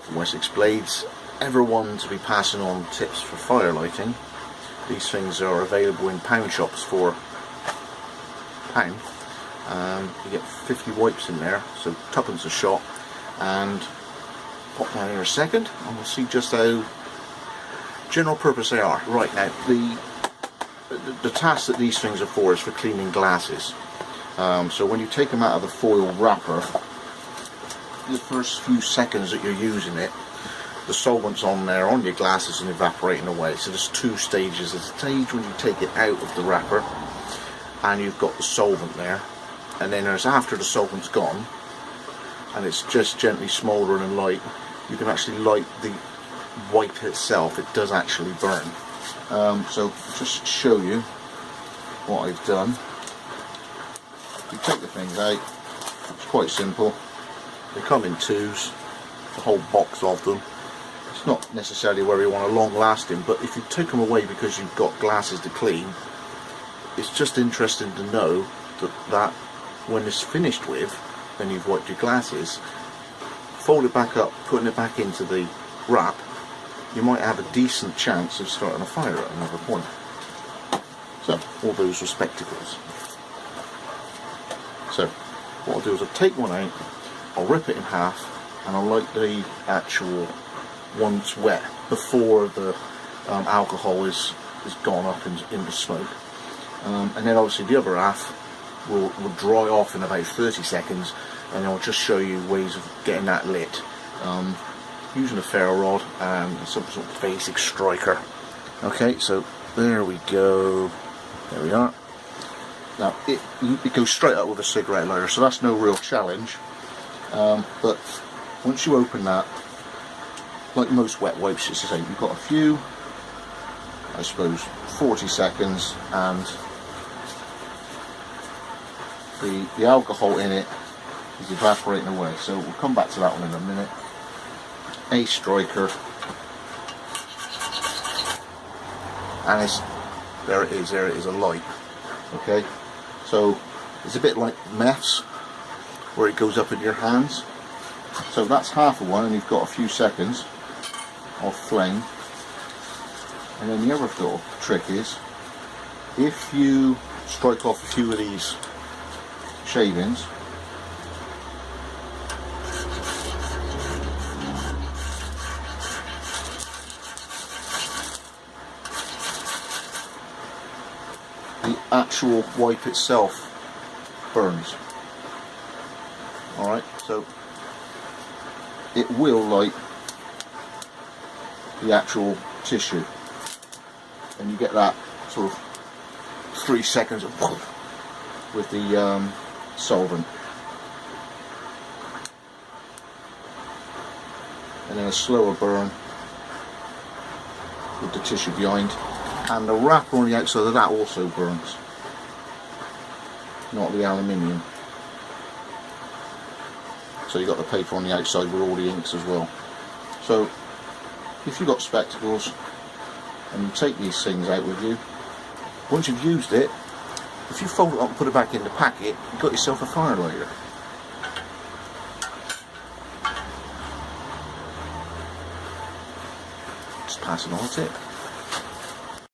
Got the Wessex blades. Everyone to be passing on tips for fire lighting. These things are available in pound shops for £1. You get 50 wipes in there, so tuppence a shot, and pop down here a second and we'll see just how general purpose they are. Right, now the task that these things are for is for cleaning glasses. So when you take them out of the foil wrapper, the first few seconds that you're using it, the solvent's on there on your glasses and evaporating away. So there's two stages. There's a stage when you take it out of the wrapper and you've got the solvent there, and then there's after the solvent's gone and it's just gently smouldering and light, you can actually light the wipe itself. It does actually burn. So just show you what I've done. You take the things out, it's quite simple. They come in twos, a whole box of them. It's not necessarily where you want a long lasting, but if you take them away because you've got glasses to clean, it's just interesting to know that when it's finished with and you've wiped your glasses, fold it back up, putting it back into the wrap, you might have a decent chance of starting a fire at another point. So, all those are spectacles. So, what I'll do is I'll take one out, I'll rip it in half, and I'll light the actual once wet before the alcohol is gone up into smoke. And then obviously the other half will dry off in about 30 seconds, and I'll just show you ways of getting that lit. Using a ferro rod and some sort of basic striker. Okay, so there we go. There we are. Now it goes straight up with a cigarette lighter, so that's no real challenge. But once you open that, like most wet wipes, it's the same. You've got a few, I suppose, 40 seconds, and the alcohol in it is evaporating away. So we'll come back to that one in a minute. A striker, and there it is, a light. Okay, so it's a bit like meths where it goes up in your hands. So that's half of one, and you've got a few seconds of flame. And then the other little trick is, if you strike off a few of these shavings, the actual wipe itself burns. Alright, so it will light the actual tissue, and you get that sort of 3 seconds of with the solvent, and then a slower burn with the tissue behind. And the wrapper on the outside of that also burns, not the aluminium. So you've got the paper on the outside with all the inks as well. So if you've got spectacles and you take these things out with you, once you've used it, if you fold it up and put it back in the packet, you've got yourself a fire lighter. Just passing on a tip.